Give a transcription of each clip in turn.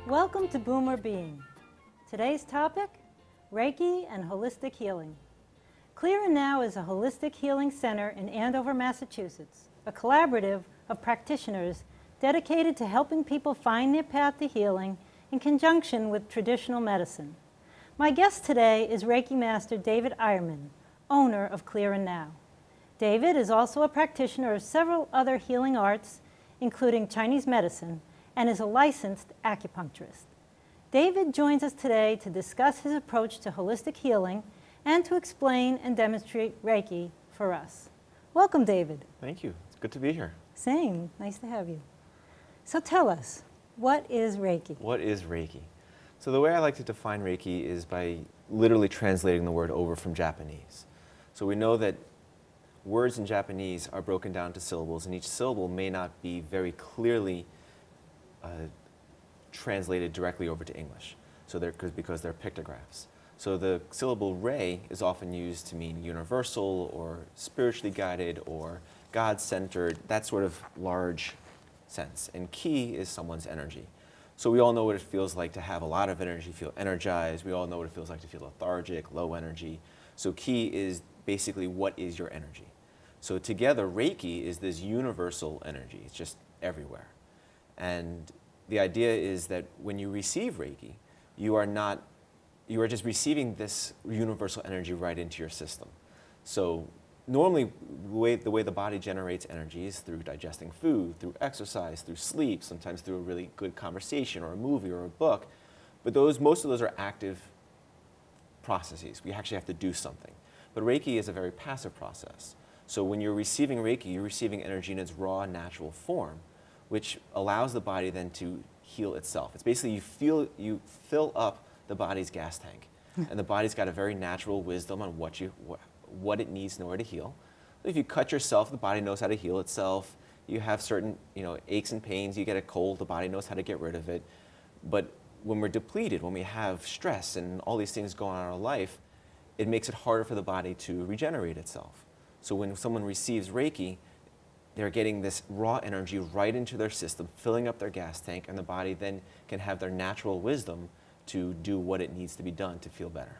Welcome to Boomer Being. Today's topic, Reiki and holistic healing. Clear and Now is a holistic healing center in Andover, Massachusetts, a collaborative of practitioners dedicated to helping people find their path to healing in conjunction with traditional medicine. My guest today is Reiki Master David Eyerman, owner of Clear and Now. David is also a practitioner of several other healing arts, including Chinese medicine, and is a licensed acupuncturist. David joins us today to discuss his approach to holistic healing and to explain and demonstrate Reiki for us. Welcome, David. Thank you. It's good to be here. Same. Nice to have you. So tell us, what is Reiki? What is Reiki? So the way I like to define Reiki is by literally translating the word over from Japanese. So we know that words in Japanese are broken down to syllables, and each syllable may not be very clearly translated directly over to English, so because they're pictographs. So the syllable rei is often used to mean universal or spiritually guided or God-centered, that sort of large sense. And ki is someone's energy. So we all know what it feels like to have a lot of energy, feel energized. We all know what it feels like to feel lethargic, low energy. So ki is basically what is your energy. So together, Reiki is this universal energy. It's just everywhere. And the idea is that when you receive Reiki, you are just receiving this universal energy right into your system. So normally, the way the body generates energy is through digesting food, through exercise, through sleep, sometimes through a really good conversation or a movie or a book. But most of those are active processes. We actually have to do something. But Reiki is a very passive process. So when you're receiving Reiki, you're receiving energy in its raw, natural form, which allows the body then to heal itself. It's basically you fill up the body's gas tank, and the body's got a very natural wisdom on what it needs in order to heal. If you cut yourself, the body knows how to heal itself. You have certain aches and pains. You get a cold, the body knows how to get rid of it. But when we're depleted, when we have stress and all these things going on in our life, it makes it harder for the body to regenerate itself. So when someone receives Reiki, they're getting this raw energy right into their system, filling up their gas tank, and the body then can have their natural wisdom to do what it needs to be done to feel better.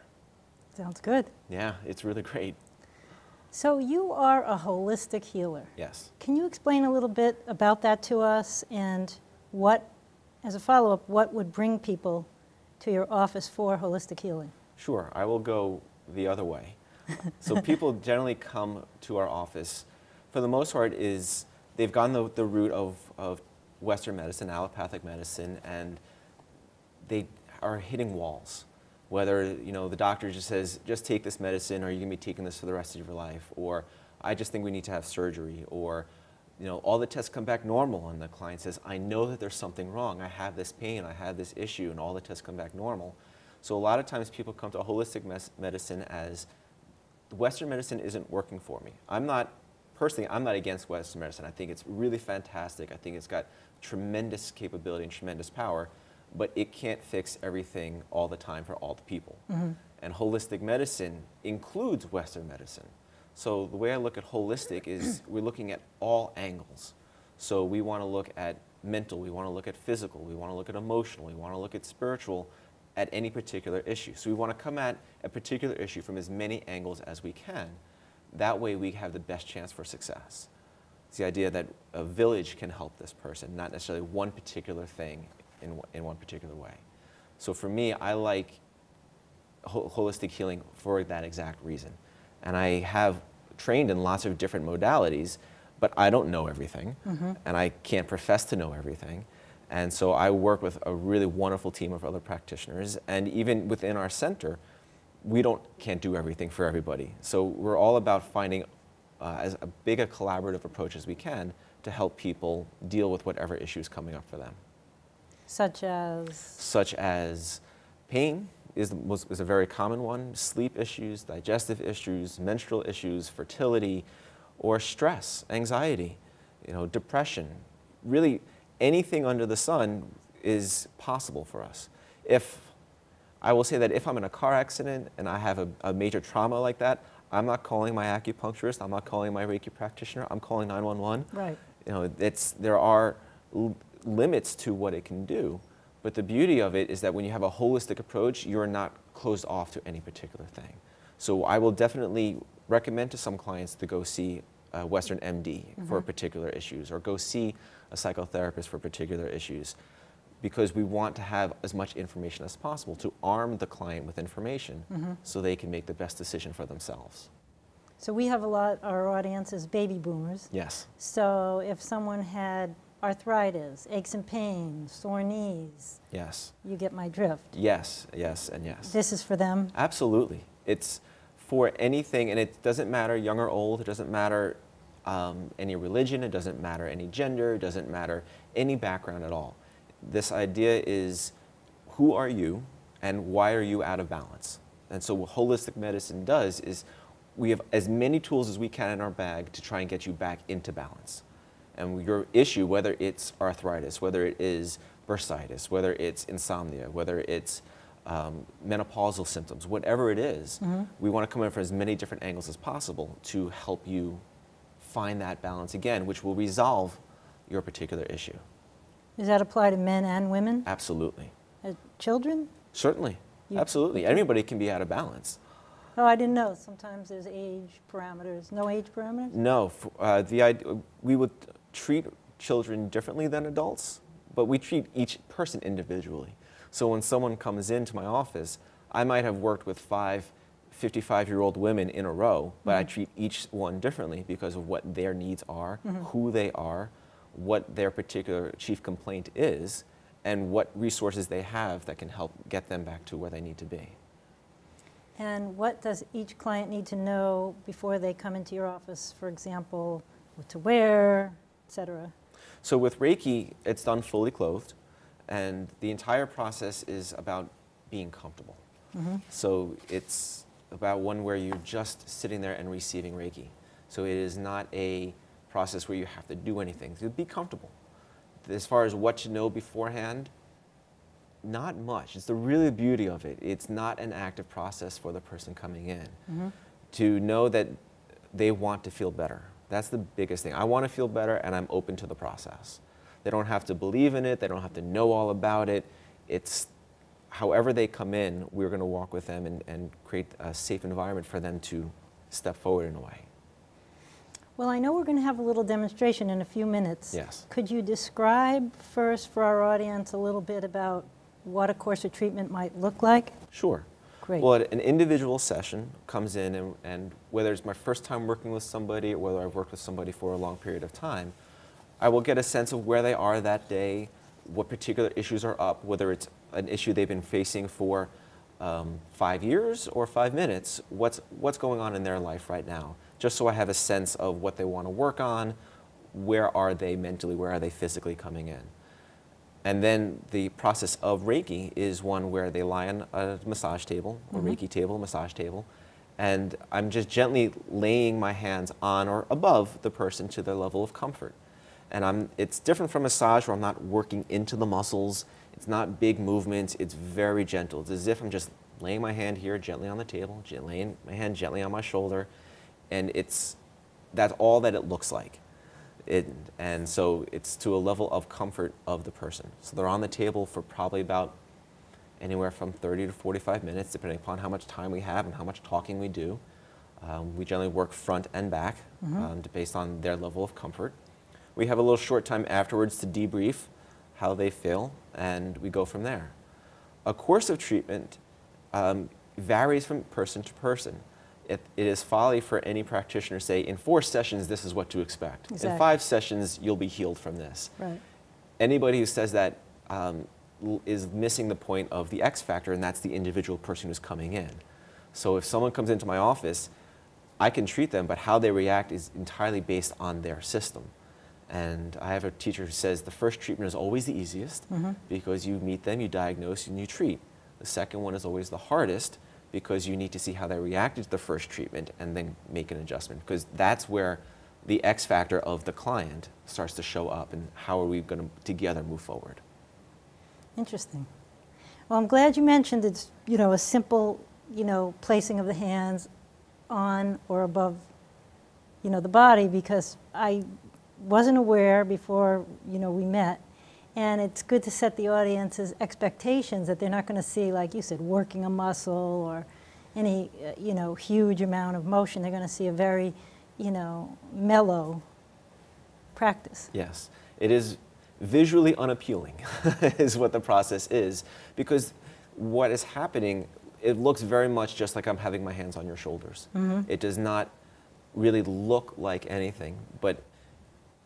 Sounds good. Yeah, it's really great. So you are a holistic healer. Yes. Can you explain a little bit about that to us, and what, as a follow-up, what would bring people to your office for holistic healing? Sure, I will go the other way. So people generally come to our office, for the most part, they've gone the route of Western medicine, allopathic medicine, and they are hitting walls. Whether the doctor just says, just take this medicine, or you're going to be taking this for the rest of your life, or I just think we need to have surgery, or all the tests come back normal, and the client says, I know that there's something wrong. I have this pain, I have this issue, and all the tests come back normal. So a lot of times people come to a holistic medicine as Western medicine isn't working for me. Personally, I'm not against Western medicine. I think it's really fantastic. I think it's got tremendous capability and tremendous power, but it can't fix everything all the time for all the people. Mm-hmm. And holistic medicine includes Western medicine. So the way I look at holistic is we're looking at all angles. So we want to look at mental, we want to look at physical, we want to look at emotional, we want to look at spiritual, at any particular issue. So we want to come at a particular issue from as many angles as we can. That way we have the best chance for success. It's the idea that a village can help this person, not necessarily one particular thing in one particular way. So for me, I like holistic healing for that exact reason. And I have trained in lots of different modalities, but I don't know everything, and I can't profess to know everything. And so I work with a really wonderful team of other practitioners, and even within our center, we can't do everything for everybody. So we're all about finding as big a collaborative approach as we can to help people deal with whatever issue is coming up for them. Such as? Such as pain is a very common one, sleep issues, digestive issues, menstrual issues, fertility, or stress, anxiety, depression. Really, anything under the sun is possible for us. I will say that if I'm in a car accident and I have a major trauma like that, I'm not calling my acupuncturist, I'm not calling my Reiki practitioner, I'm calling 911. Right. There are limits to what it can do, But the beauty of it is that when you have a holistic approach, you're not closed off to any particular thing. So I will definitely recommend to some clients to go see a Western MD for particular issues, or go see a psychotherapist for particular issues, because we want to have as much information as possible to arm the client with information so they can make the best decision for themselves. So we have a lot, our audience is baby boomers. Yes. So if someone had arthritis, aches and pains, sore knees, Yes. you get my drift. Yes, yes, and yes. This is for them? Absolutely. It's for anything, and it doesn't matter young or old, it doesn't matter any religion, it doesn't matter any gender, it doesn't matter any background at all. This idea is, who are you and why are you out of balance? And so what holistic medicine does is we have as many tools as we can in our bag to try and get you back into balance. And your issue, whether it's arthritis, whether it is bursitis, whether it's insomnia, whether it's menopausal symptoms, whatever it is, we want to come in from as many different angles as possible to help you find that balance again, which will resolve your particular issue. Does that apply to men and women? Absolutely. Children? Certainly. Absolutely. Anybody can be out of balance. Oh, I didn't know. Sometimes there's age parameters. No age parameters? No. We would treat children differently than adults, but we treat each person individually. So when someone comes into my office, I might have worked with 5 55-year-old women in a row, but I treat each one differently because of what their needs are, who they are, what their particular chief complaint is, and what resources they have that can help get them back to where they need to be. And what does each client need to know before they come into your office? For example, what to wear, etc. So with Reiki, it's done fully clothed, and the entire process is about being comfortable. So it's about one where you're just sitting there and receiving Reiki. So it is not a process where you have to do anything. So be comfortable. As far as what to know beforehand, not much. It's the really beauty of it. It's not an active process for the person coming in. To know that they want to feel better. That's the biggest thing. I want to feel better, and I'm open to the process. They don't have to believe in it. They don't have to know all about it. It's however they come in, we're going to walk with them and create a safe environment for them to step forward in a way. Well, I know we're going to have a little demonstration in a few minutes. Yes. Could you describe first for our audience a little bit about what a course of treatment might look like? Sure. Great. Well, an individual session comes in, and whether it's my first time working with somebody or whether I've worked with somebody for a long period of time, I will get a sense of where they are that day, what particular issues are up, whether it's an issue they've been facing for 5 years or 5 minutes, what's going on in their life right now, just so I have a sense of what they want to work on, where are they mentally, where are they physically coming in. And then the process of Reiki is one where they lie on a massage table, a Reiki table, massage table, and I'm just gently laying my hands on or above the person to their level of comfort. And it's different from massage where I'm not working into the muscles. It's not big movements. It's very gentle. It's as if I'm just laying my hand here gently on the table, laying my hand gently on my shoulder, and that's all that it looks like. And so it's to a level of comfort of the person. So they're on the table for probably about anywhere from 30 to 45 minutes, depending upon how much time we have and how much talking we do. We generally work front and back based on their level of comfort. We have a little short time afterwards to debrief how they feel, and we go from there. A course of treatment varies from person to person. It is folly for any practitioner to say, in 4 sessions, this is what to expect. Exactly. In 5 sessions, you'll be healed from this. Right. Anybody who says that is missing the point of the X factor, and that's the individual person who's coming in. So if someone comes into my office, I can treat them, but how they react is entirely based on their system. And I have a teacher who says the first treatment is always the easiest because you meet them, you diagnose, and you treat. The second one is always the hardest because you need to see how they reacted to the first treatment and then make an adjustment, because that's where the X factor of the client starts to show up, and how are we going to together move forward. Interesting. Well, I'm glad you mentioned it's, a simple, placing of the hands on or above, the body, because I wasn't aware before, we met, And it's good to set the audience's expectations that they're not going to see, like you said, working a muscle or any, huge amount of motion. They're going to see a very, mellow practice. Yes, it is visually unappealing is what the process is, because what is happening, it looks very much just like I'm having my hands on your shoulders. It does not really look like anything, but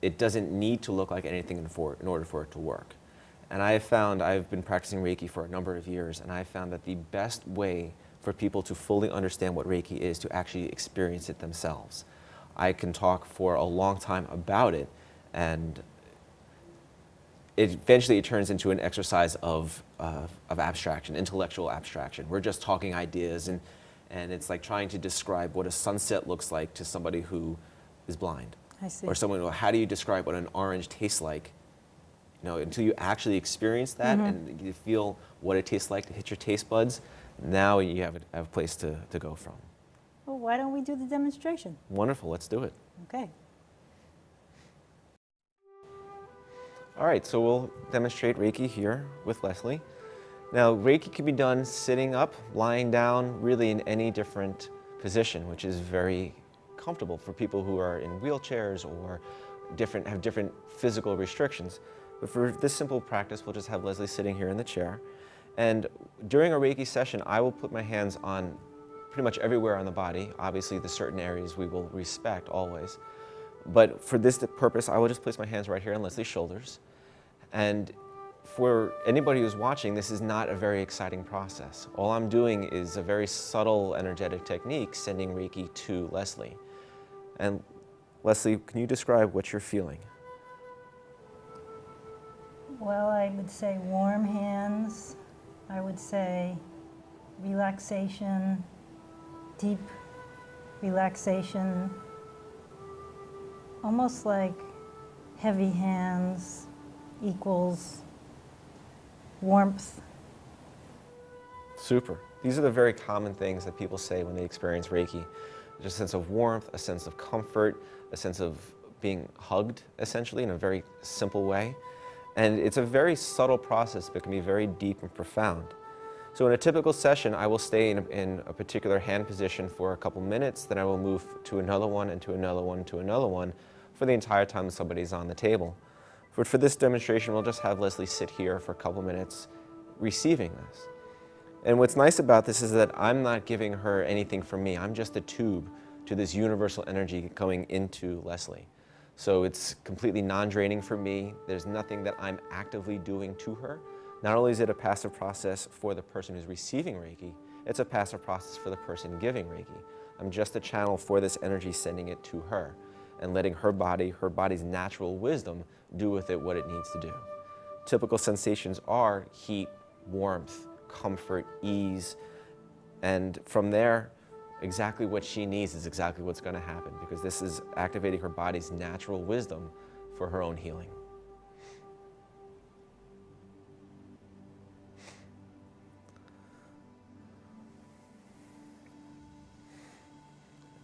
it doesn't need to look like anything in order for it to work. And I have found, I've been practicing Reiki for a number of years, and I found that the best way for people to fully understand what Reiki is to actually experience it themselves. I can talk for a long time about it, and eventually it turns into an exercise of abstraction, intellectual abstraction. We're just talking ideas, and it's like trying to describe what a sunset looks like to somebody who is blind. I see. Or someone, well, how do you describe what an orange tastes like? Until you actually experience that and you feel what it tastes like to hit your taste buds, now you have a place to go from. Well, why don't we do the demonstration? Wonderful, let's do it. Okay. All right, so we'll demonstrate Reiki here with Leslie. Now, Reiki can be done sitting up, lying down, really in any different position, which is very comfortable for people who are in wheelchairs or have different physical restrictions. But for this simple practice, we'll just have Leslie sitting here in the chair. And during a Reiki session, I will put my hands on pretty much everywhere on the body. Obviously, the certain areas we will respect always. But for this purpose, I will just place my hands right here on Leslie's shoulders. And for anybody who's watching, this is not a very exciting process. All I'm doing is a very subtle energetic technique, sending Reiki to Leslie. And Leslie, can you describe what you're feeling? Well, I would say warm hands. I would say relaxation, deep relaxation, almost like heavy hands equals warmth. Super. These are the very common things that people say when they experience Reiki. There's a sense of warmth, a sense of comfort, a sense of being hugged, essentially, in a very simple way. And it's a very subtle process, but can be very deep and profound. So in a typical session, I will stay in a particular hand position for a couple minutes, then I will move to another one, and to another one, to another one, for the entire time somebody's on the table. But for this demonstration, we'll just have Leslie sit here for a couple minutes, receiving this. And what's nice about this is that I'm not giving her anything from me. I'm just a tube to this universal energy going into Leslie. So it's completely non-draining for me. There's nothing that I'm actively doing to her. Not only is it a passive process for the person who's receiving Reiki, it's a passive process for the person giving Reiki. I'm just a channel for this energy, sending it to her and letting her body's natural wisdom do with it what it needs to do. Typical sensations are heat, warmth, comfort, ease, and from there, exactly what she needs is exactly what's going to happen, because this is activating her body's natural wisdom for her own healing.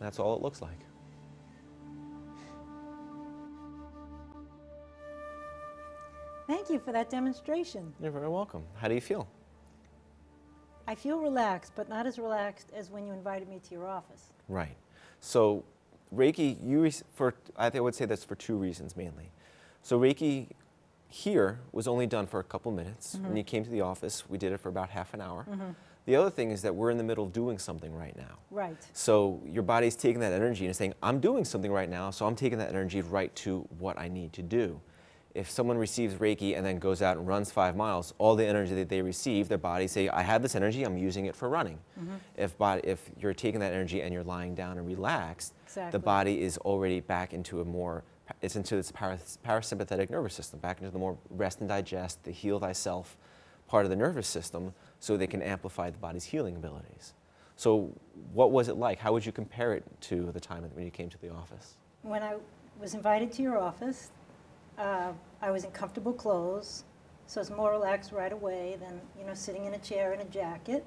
That's all it looks like. Thank you for that demonstration. You're very welcome. How do you feel? I feel relaxed, but not as relaxed as when you invited me to your office. Right. So Reiki, I would say that's for two reasons mainly. So Reiki here was only done for a couple minutes. When you came to the office, we did it for about half an hour. The other thing is that we're in the middle of doing something right now. Right. So your body's taking that energy and saying, I'm doing something right now, so I'm taking that energy right to what I need to do. If someone receives Reiki and then goes out and runs 5 miles, all the energy that they receive, their body say, I had this energy, I'm using it for running. If you're taking that energy and you're lying down and relaxed, the body is already back into it's into its parasympathetic nervous system, back into the more rest and digest, the heal thyself part of the nervous system, so they can amplify the body's healing abilities. So what was it like? How would you compare it to the time when you came to the office? When I was invited to your office, I was in comfortable clothes, so it's more relaxed right away than sitting in a chair in a jacket.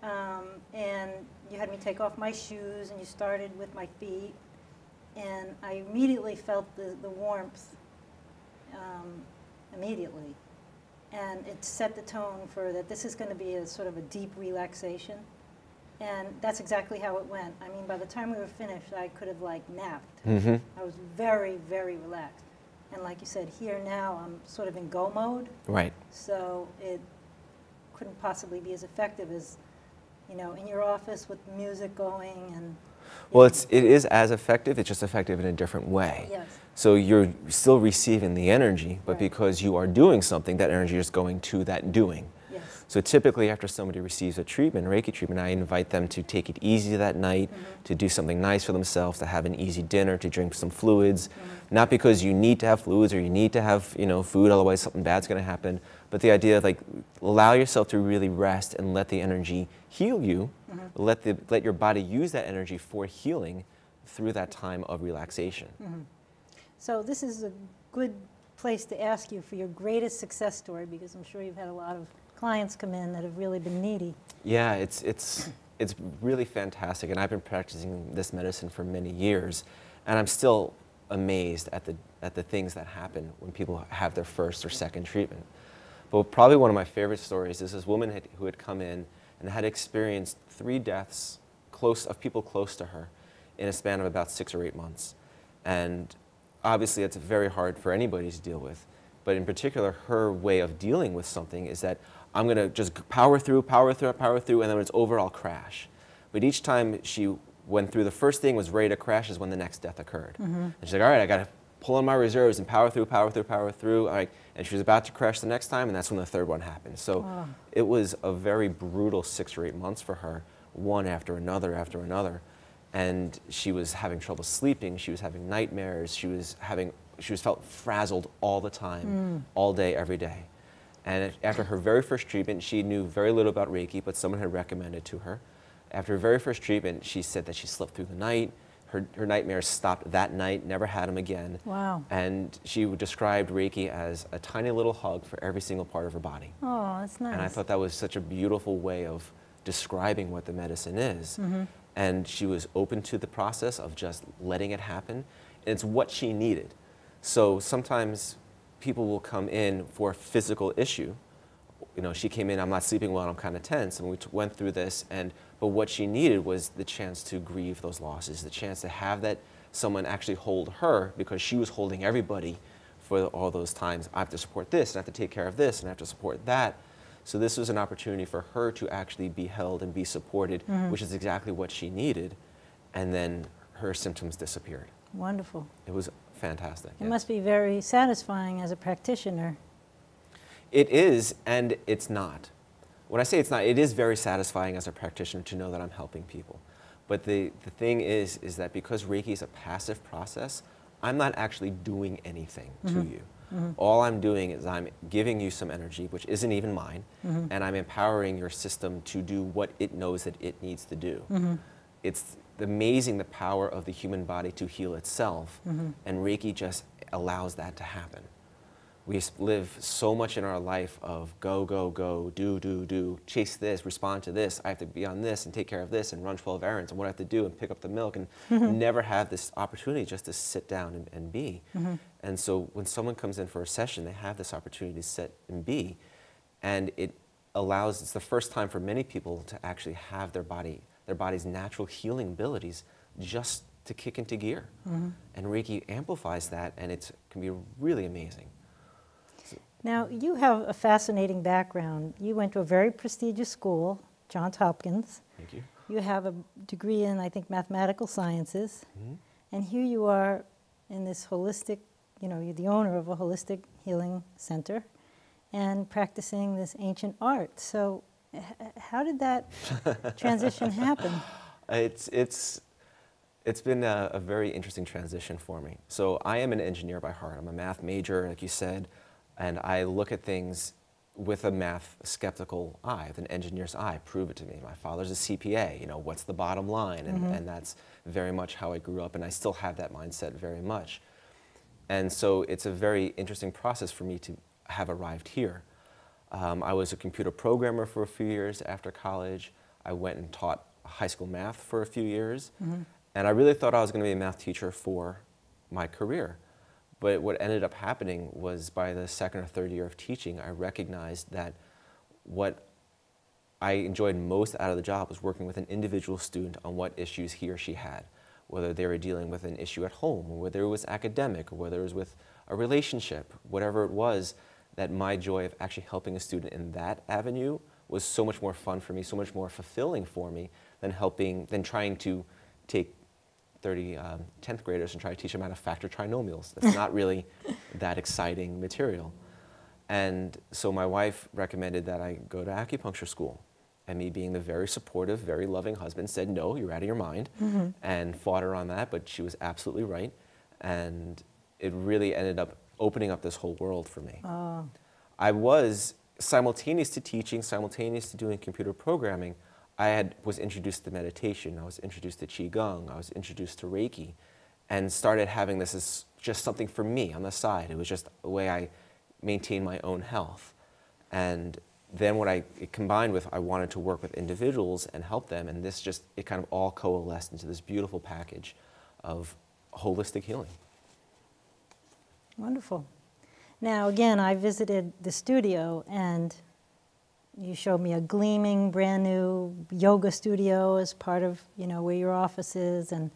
And you had me take off my shoes, and you started with my feet, and I immediately felt the warmth immediately. and it set the tone for that this is going to be a sort of a deep relaxation. And that's exactly how it went. I mean, by the time we were finished, I could have like napped. Mm-hmm. I was very, very relaxed. And like you said, here now I'm sort of in go mode. Right. So it couldn't possibly be as effective as, you know, in your office with music going and. Well, it is as effective, it's just effective in a different way. Yes. So you're still receiving the energy, but Right. because you are doing something, that energy is going to that doing. Yes. So typically after somebody receives a treatment, Reiki treatment, I invite them to take it easy that night, to do something nice for themselves, to have an easy dinner, to drink some fluids. Not because you need to have fluids or you need to have, you know, food, otherwise something bad's going to happen, but the idea of like allow yourself to really rest and let the energy heal you, let your body use that energy for healing through that time of relaxation. So this is a good place to ask you for your greatest success story, because I'm sure you've had a lot of clients come in that have really been needy. Yeah, it's really fantastic, and I've been practicing this medicine for many years, and I'm still amazed at the things that happen when people have their first or second treatment. But probably one of my favorite stories is this woman who had come in and had experienced 3 deaths of people close to her in a span of about 6 or 8 months. And obviously it's very hard for anybody to deal with, but in particular her way of dealing with something is that I'm going to just power through, and then when it's over I'll crash. But each time she went through, the first thing was ready to crash is when the next death occurred. And she's like, all right, I got to pull on my reserves and power through. All right. And she was about to crash the next time, and that's when the third one happened. So it was a very brutal 6 or 8 months for her, one after another. And she was having trouble sleeping. She was having nightmares. She felt frazzled all the time, all day, every day. And after her very first treatment, she knew very little about Reiki, but someone had recommended to her. After her very first treatment, she said that she slept through the night. Her nightmares stopped that night, never had them again. Wow. And she described Reiki as a tiny little hug for every single part of her body. Oh, that's nice. And I thought that was such a beautiful way of describing what the medicine is. And she was open to the process of just letting it happen. And it's what she needed. So sometimes people will come in for a physical issue. You know, she came in, I'm not sleeping well, I'm kind of tense, and we went through this, but what she needed was the chance to grieve those losses, the chance to have that someone actually hold her, because she was holding everybody for all those times. I have to support this, and I have to take care of this, and I have to support that. So this was an opportunity for her to actually be held and be supported, which is exactly what she needed, and then her symptoms disappeared. Wonderful. It was fantastic. It must be very satisfying as a practitioner. It is, and it's not. When I say it's not, it is very satisfying as a practitioner to know that I'm helping people. But the thing is that because Reiki is a passive process, I'm not actually doing anything to you. All I'm doing is I'm giving you some energy, which isn't even mine, and I'm empowering your system to do what it knows that it needs to do. It's amazing the power of the human body to heal itself, and Reiki just allows that to happen. We live so much in our life of go, go, go, do, chase this, respond to this, I have to be on this and take care of this and run 12 errands and what I have to do and pick up the milk, and never have this opportunity just to sit down and be. And so when someone comes in for a session, they have this opportunity to sit and be, and it's the first time for many people to actually have their body's natural healing abilities just to kick into gear. And Reiki amplifies that, and it can be really amazing. Now, you have a fascinating background. You went to a very prestigious school, Johns Hopkins. Thank you. You have a degree in, I think, mathematical sciences. And here you are in this holistic, you know, you're the owner of a holistic healing center and practicing this ancient art. So how did that transition happen? It's been a very interesting transition for me. So I am an engineer by heart. I'm a math major, like you said, and I look at things with a math skeptical eye, with an engineer's eye. Prove it to me. My father's a CPA. You know, what's the bottom line? And that's very much how I grew up, and I still have that mindset very much. And so it's a very interesting process for me to have arrived here. I was a computer programmer for a few years after college. I went and taught high school math for a few years. And I really thought I was going to be a math teacher for my career. But what ended up happening was by the second or third year of teaching, I recognized that what I enjoyed most out of the job was working with an individual student on what issues he or she had, whether they were dealing with an issue at home, or whether it was academic, or whether it was with a relationship, whatever it was, that my joy of actually helping a student in that avenue was so much more fun for me, so much more fulfilling for me than trying to take 30 10th graders and try to teach them how to factor trinomials. That's not really that exciting material. And so my wife recommended that I go to acupuncture school. And me being the very supportive, very loving husband said, no, you're out of your mind, and fought her on that, but she was absolutely right. And it really ended up opening up this whole world for me. Oh. I was simultaneous to teaching, simultaneous to doing computer programming. Was introduced to meditation, I was introduced to Qigong, I was introduced to Reiki, and started having this as just something for me on the side. It was just a way I maintained my own health. And then what it combined with, I wanted to work with individuals and help them, and it kind of all coalesced into this beautiful package of holistic healing. Wonderful. Now, again, I visited the studio, and you showed me a gleaming, brand new yoga studio as part of, where your office is, and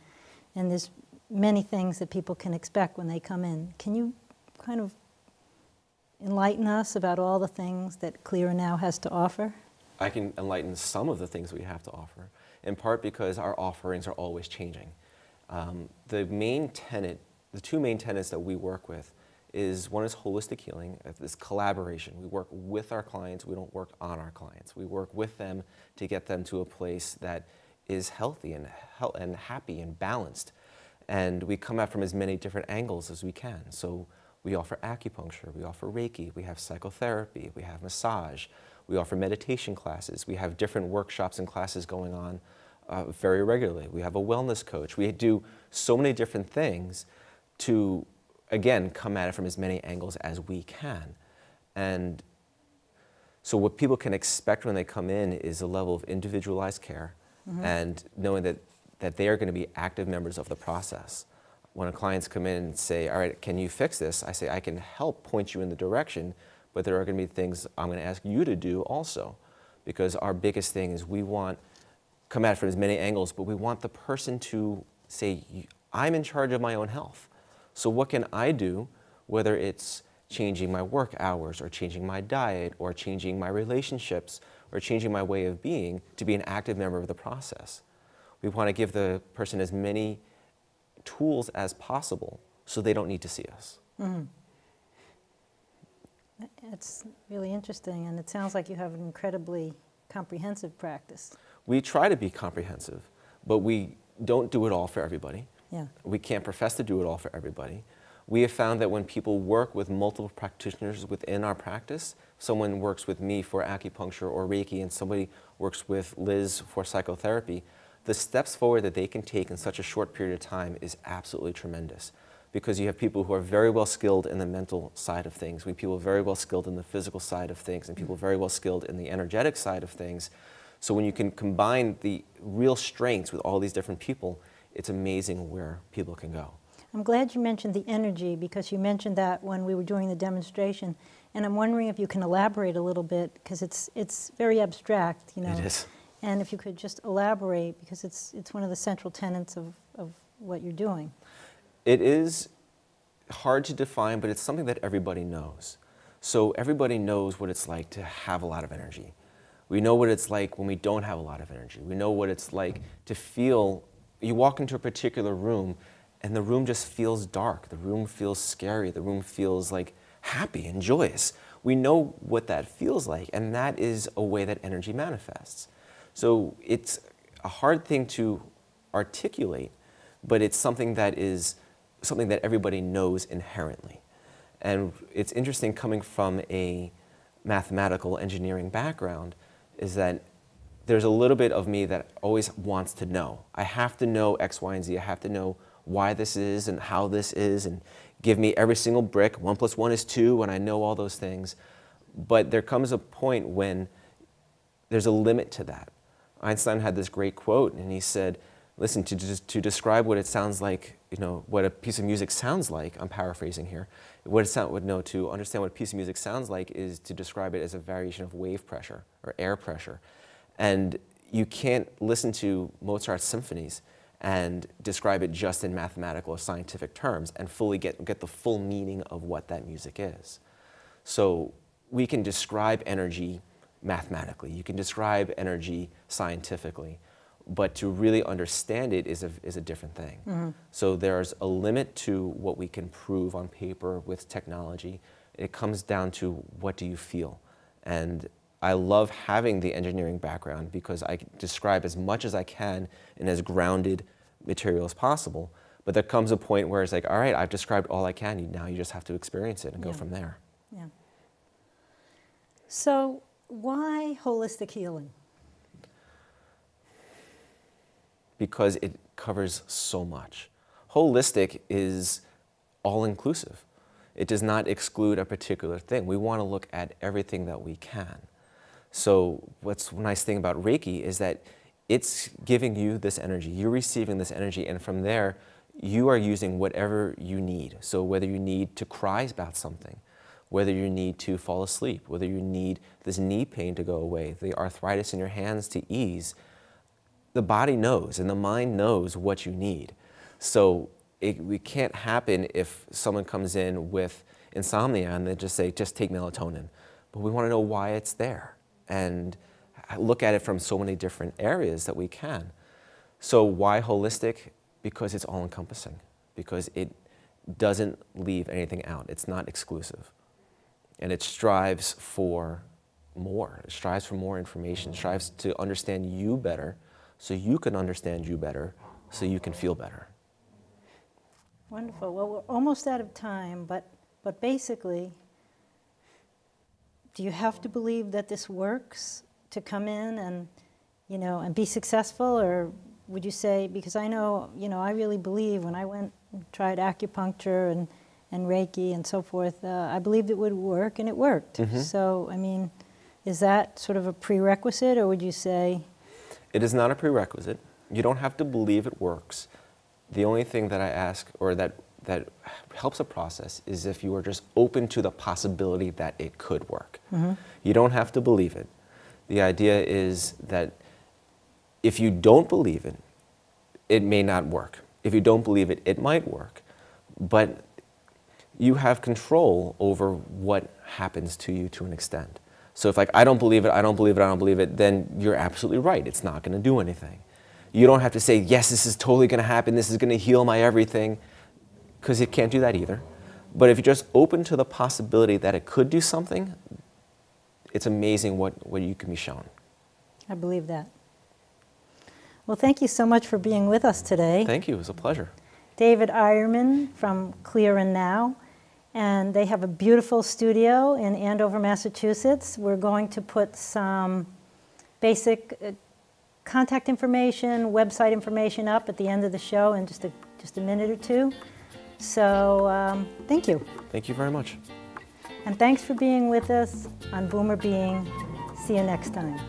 there's many things that people can expect when they come in. Can you kind of enlighten us about all the things that Clear Now has to offer? I can enlighten some of the things we have to offer, in part because our offerings are always changing. The two main tenets that we work with one is holistic healing, this collaboration. We work with our clients, we don't work on our clients. We work with them to get them to a place that is healthy and happy and balanced. And we come at from as many different angles as we can. So we offer acupuncture, we offer Reiki, we have psychotherapy, we have massage, we offer meditation classes, we have different workshops and classes going on very regularly. We have a wellness coach. We do so many different things to, again, come at it from as many angles as we can. And so what people can expect when they come in is a level of individualized care, and knowing that they are going to be active members of the process. When clients come in and say, all right, can you fix this? I say, I can help point you in the direction, but there are going to be things I'm going to ask you to do also. Because our biggest thing is come at it from as many angles, but we want the person to say, I'm in charge of my own health. So what can I do, whether it's changing my work hours, or changing my diet, or changing my relationships, or changing my way of being, to be an active member of the process. We want to give the person as many tools as possible so they don't need to see us. It's really interesting, and it sounds like you have an incredibly comprehensive practice. We try to be comprehensive, but we don't do it all for everybody. Yeah. We can't profess to do it all for everybody. We have found that when people work with multiple practitioners within our practice, someone works with me for acupuncture or Reiki, and somebody works with Liz for psychotherapy, the steps forward that they can take in such a short period of time is absolutely tremendous. Because you have people who are very well skilled in the mental side of things, we have people very well skilled in the physical side of things, and people very well skilled in the energetic side of things. So when you can combine the real strengths with all these different people, it's amazing where people can go. I'm glad you mentioned the energy, because you mentioned that when we were doing the demonstration, and I'm wondering if you can elaborate a little bit, because it's very abstract, It is. And if you could just elaborate, because it's one of the central tenets of what you're doing. It is hard to define, but it's something that everybody knows. So everybody knows what it's like to have a lot of energy. We know what it's like when we don't have a lot of energy. We know what it's like to feel, you walk into a particular room and the room just feels dark. The room feels scary. The room feels like happy and joyous. We know what that feels like, and that is a way that energy manifests. So it's a hard thing to articulate, but it's something that everybody knows inherently. And it's interesting, coming from a mathematical engineering background, is that there's a little bit of me that always wants to know. I have to know X, Y, and Z. I have to know why this is and how this is, and give me every single brick. 1 + 1 is 2, and I know all those things. But there comes a point when there's a limit to that. Einstein had this great quote, and he said, listen, to describe what it sounds like, you know, what a piece of music sounds like, I'm paraphrasing here, to understand what a piece of music sounds like is to describe it as a variation of wave pressure or air pressure. And you can't listen to Mozart's symphonies and describe it just in mathematical or scientific terms and fully get the full meaning of what that music is. So we can describe energy mathematically, you can describe energy scientifically, but to really understand it is a different thing. Mm-hmm. So there's a limit to what we can prove on paper with technology. It comes down to what do you feel. And I love having the engineering background because I can describe as much as I can in as grounded material as possible. But there comes a point where it's like, all right, I've described all I can. Now you just have to experience it and go from there. Yeah. So why holistic healing? Because it covers so much. Holistic is all-inclusive. It does not exclude a particular thing. We want to look at everything that we can. So what's the nice thing about Reiki is that it's giving you this energy. You're receiving this energy, and from there, you are using whatever you need. So whether you need to cry about something, whether you need to fall asleep, whether you need this knee pain to go away, the arthritis in your hands to ease, the body knows and the mind knows what you need. So it can't happen if someone comes in with insomnia and they just say, just take melatonin. But we want to know why it's there and look at it from so many different areas that we can. So why holistic? Because it's all-encompassing, because it doesn't leave anything out. It's not exclusive. And it strives for more. It strives for more information. It strives to understand you better so you can understand you better so you can feel better. Wonderful. Well, we're almost out of time, but basically, do you have to believe that this works to come in and, you know, and be successful, or would you say, because I know, you know, I really believe when I went and tried acupuncture and Reiki and so forth, I believed it would work, and it worked. Mm-hmm. So, I mean, is that sort of a prerequisite, or would you say? It is not a prerequisite. You don't have to believe it works. The only thing that I ask, or that helps a process, is if you are just open to the possibility that it could work. Mm-hmm. You don't have to believe it. The idea is that if you don't believe it, it may not work. If you don't believe it, it might work. But you have control over what happens to you to an extent. So if like, I don't believe it, I don't believe it, I don't believe it, then you're absolutely right. It's not going to do anything. You don't have to say, yes, this is totally going to happen, this is going to heal my everything, because it can't do that either. But if you're just open to the possibility that it could do something, it's amazing what you can be shown. I believe that. Well, thank you so much for being with us today. Thank you. It was a pleasure. David Eyerman from Clear and Now. And they have a beautiful studio in Andover, Massachusetts. We're going to put some basic contact information, website information up at the end of the show in just a minute or two. So thank you. Thank you very much. And thanks for being with us on Boomer Being. See you next time.